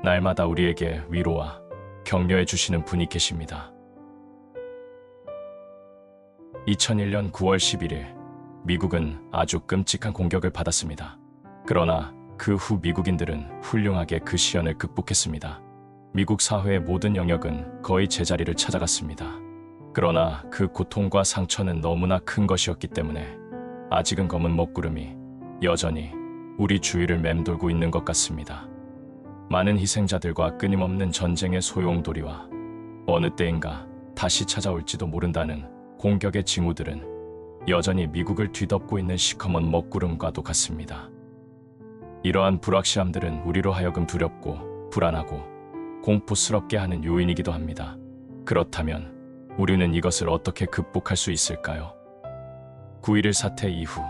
날마다 우리에게 위로와 격려해 주시는 분이 계십니다. 2001년 9월 11일, 미국은 아주 끔찍한 공격을 받았습니다. 그러나 그 후 미국인들은 훌륭하게 그 시련을 극복했습니다. 미국 사회의 모든 영역은 거의 제자리를 찾아갔습니다. 그러나 그 고통과 상처는 너무나 큰 것이었기 때문에 아직은 검은 먹구름이 여전히 우리 주위를 맴돌고 있는 것 같습니다. 많은 희생자들과 끊임없는 전쟁의 소용돌이와 어느 때인가 다시 찾아올지도 모른다는 공격의 징후들은 여전히 미국을 뒤덮고 있는 시커먼 먹구름과도 같습니다. 이러한 불확실함들은 우리로 하여금 두렵고 불안하고 공포스럽게 하는 요인이기도 합니다. 그렇다면 우리는 이것을 어떻게 극복할 수 있을까요? 9.11 사태 이후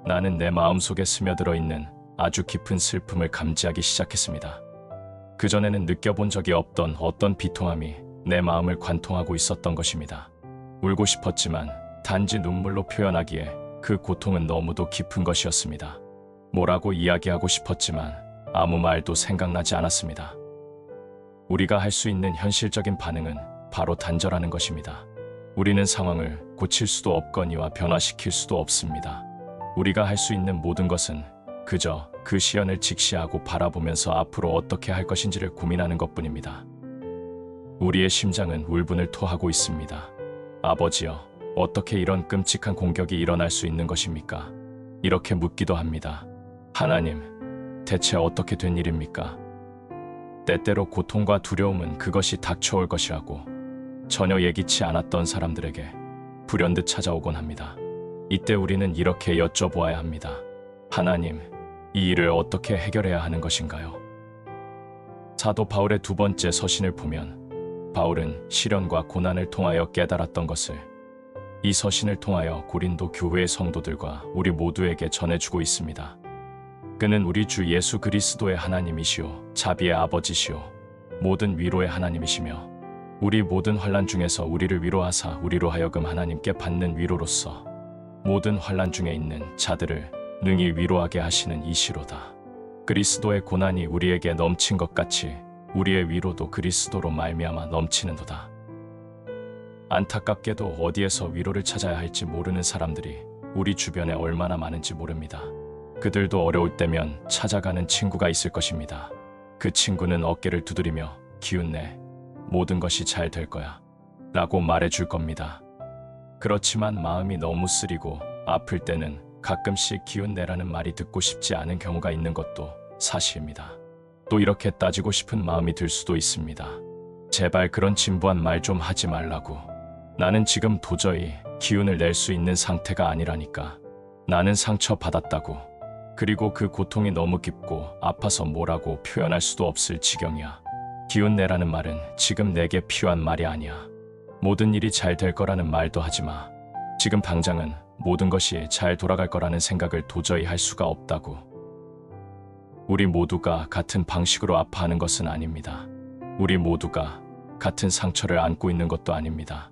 나는 내 마음속에 스며들어 있는 아주 깊은 슬픔을 감지하기 시작했습니다. 그전에는 느껴본 적이 없던 어떤 비통함이 내 마음을 관통하고 있었던 것입니다. 울고 싶었지만 단지 눈물로 표현하기에 그 고통은 너무도 깊은 것이었습니다. 뭐라고 이야기하고 싶었지만 아무 말도 생각나지 않았습니다. 우리가 할 수 있는 현실적인 반응은 바로 단절하는 것입니다. 우리는 상황을 고칠 수도 없거니와 변화시킬 수도 없습니다. 우리가 할 수 있는 모든 것은 그저 그 시련을 직시하고 바라보면서 앞으로 어떻게 할 것인지를 고민하는 것뿐입니다. 우리의 심장은 울분을 토하고 있습니다. 아버지여, 어떻게 이런 끔찍한 공격이 일어날 수 있는 것입니까? 이렇게 묻기도 합니다. 하나님, 대체 어떻게 된 일입니까? 때때로 고통과 두려움은 그것이 닥쳐올 것이라고 전혀 예기치 않았던 사람들에게 불현듯 찾아오곤 합니다. 이때 우리는 이렇게 여쭤보아야 합니다. 하나님, 이 일을 어떻게 해결해야 하는 것인가요? 사도 바울의 두 번째 서신을 보면 바울은 시련과 고난을 통하여 깨달았던 것을 이 서신을 통하여 고린도 교회의 성도들과 우리 모두에게 전해주고 있습니다. 그는 우리 주 예수 그리스도의 하나님이시오, 자비의 아버지시오, 모든 위로의 하나님이시며 우리 모든 환난 중에서 우리를 위로하사 우리로 하여금 하나님께 받는 위로로서 모든 환난 중에 있는 자들을 능히 위로하게 하시는 이시로다. 그리스도의 고난이 우리에게 넘친 것 같이 우리의 위로도 그리스도로 말미암아 넘치는도다. 안타깝게도 어디에서 위로를 찾아야 할지 모르는 사람들이 우리 주변에 얼마나 많은지 모릅니다. 그들도 어려울 때면 찾아가는 친구가 있을 것입니다. 그 친구는 어깨를 두드리며 기운내, 모든 것이 잘 될 거야 라고 말해줄 겁니다. 그렇지만 마음이 너무 쓰리고 아플 때는 가끔씩 기운내라는 말이 듣고 싶지 않은 경우가 있는 것도 사실입니다. 또 이렇게 따지고 싶은 마음이 들 수도 있습니다. 제발 그런 진부한 말 좀 하지 말라고. 나는 지금 도저히 기운을 낼 수 있는 상태가 아니라니까. 나는 상처받았다고. 그리고 그 고통이 너무 깊고 아파서 뭐라고 표현할 수도 없을 지경이야. 기운내라는 말은 지금 내게 필요한 말이 아니야. 모든 일이 잘 될 거라는 말도 하지 마. 지금 당장은 모든 것이 잘 돌아갈 거라는 생각을 도저히 할 수가 없다고. 우리 모두가 같은 방식으로 아파하는 것은 아닙니다. 우리 모두가 같은 상처를 안고 있는 것도 아닙니다.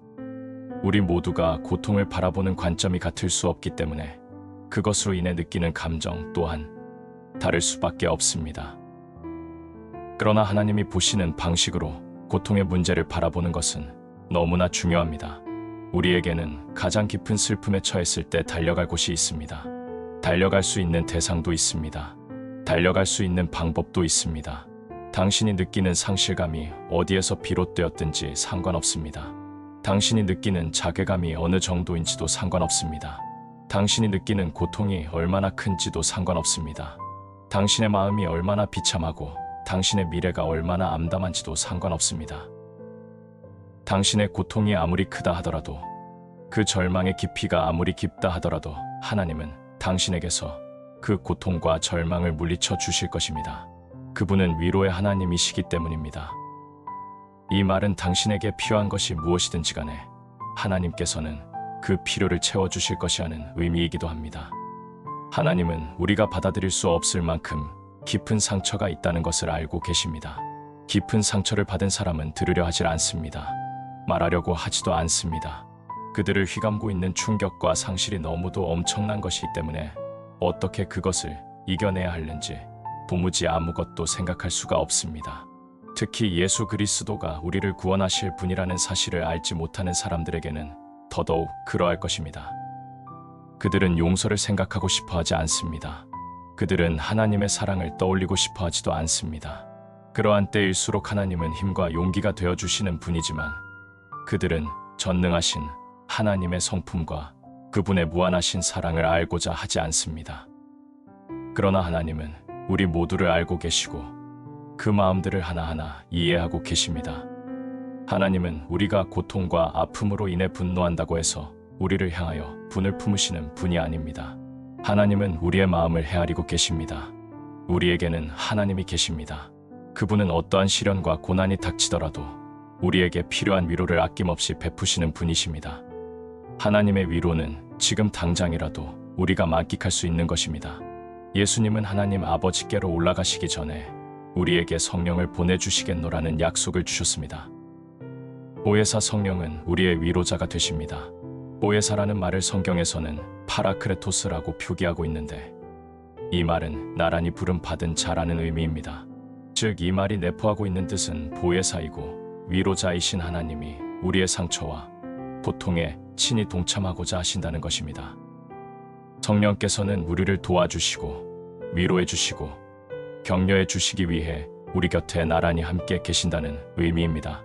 우리 모두가 고통을 바라보는 관점이 같을 수 없기 때문에 그것으로 인해 느끼는 감정 또한 다를 수밖에 없습니다. 그러나 하나님이 보시는 방식으로 고통의 문제를 바라보는 것은 너무나 중요합니다. 우리에게는 가장 깊은 슬픔에 처했을 때 달려갈 곳이 있습니다. 달려갈 수 있는 대상도 있습니다. 달려갈 수 있는 방법도 있습니다. 당신이 느끼는 상실감이 어디에서 비롯되었든지 상관없습니다. 당신이 느끼는 자괴감이 어느 정도인지도 상관없습니다. 당신이 느끼는 고통이 얼마나 큰지도 상관없습니다. 당신의 마음이 얼마나 비참하고 당신의 미래가 얼마나 암담한지도 상관없습니다. 당신의 고통이 아무리 크다 하더라도, 그 절망의 깊이가 아무리 깊다 하더라도 하나님은 당신에게서 그 고통과 절망을 물리쳐 주실 것입니다. 그분은 위로의 하나님이시기 때문입니다. 이 말은 당신에게 필요한 것이 무엇이든지 간에 하나님께서는 그 필요를 채워주실 것이라는 의미이기도 합니다. 하나님은 우리가 받아들일 수 없을 만큼 깊은 상처가 있다는 것을 알고 계십니다. 깊은 상처를 받은 사람은 들으려 하질 않습니다. 말하려고 하지도 않습니다. 그들을 휘감고 있는 충격과 상실이 너무도 엄청난 것이기 때문에 어떻게 그것을 이겨내야 하는지 도무지 아무것도 생각할 수가 없습니다. 특히 예수 그리스도가 우리를 구원하실 분이라는 사실을 알지 못하는 사람들에게는 더더욱 그러할 것입니다. 그들은 용서를 생각하고 싶어 하지 않습니다. 그들은 하나님의 사랑을 떠올리고 싶어 하지도 않습니다. 그러한 때일수록 하나님은 힘과 용기가 되어 주시는 분이지만 그들은 전능하신 하나님의 성품과 그분의 무한하신 사랑을 알고자 하지 않습니다. 그러나 하나님은 우리 모두를 알고 계시고 그 마음들을 하나하나 이해하고 계십니다. 하나님은 우리가 고통과 아픔으로 인해 분노한다고 해서 우리를 향하여 분을 품으시는 분이 아닙니다. 하나님은 우리의 마음을 헤아리고 계십니다. 우리에게는 하나님이 계십니다. 그분은 어떠한 시련과 고난이 닥치더라도 우리에게 필요한 위로를 아낌없이 베푸시는 분이십니다. 하나님의 위로는 지금 당장이라도 우리가 만끽할 수 있는 것입니다. 예수님은 하나님 아버지께로 올라가시기 전에 우리에게 성령을 보내주시겠노라는 약속을 주셨습니다. 보혜사 성령은 우리의 위로자가 되십니다. 보혜사라는 말을 성경에서는 파라크레토스라고 표기하고 있는데 이 말은 나란히 부름받은 자라는 의미입니다. 즉 이 말이 내포하고 있는 뜻은 보혜사이고 위로자이신 하나님이 우리의 상처와 고통에 친히 동참하고자 하신다는 것입니다. 성령께서는 우리를 도와주시고 위로해 주시고 격려해 주시기 위해 우리 곁에 나란히 함께 계신다는 의미입니다.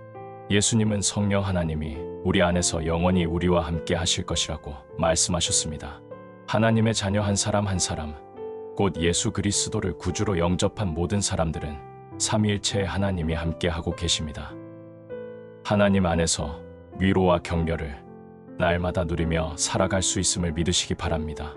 예수님은 성령 하나님이 우리 안에서 영원히 우리와 함께 하실 것이라고 말씀하셨습니다. 하나님의 자녀 한 사람 한 사람, 곧 예수 그리스도를 구주로 영접한 모든 사람들은 삼위일체의 하나님이 함께 하고 계십니다. 하나님 안에서 위로와 격려를 날마다 누리며 살아갈 수 있음을 믿으시기 바랍니다.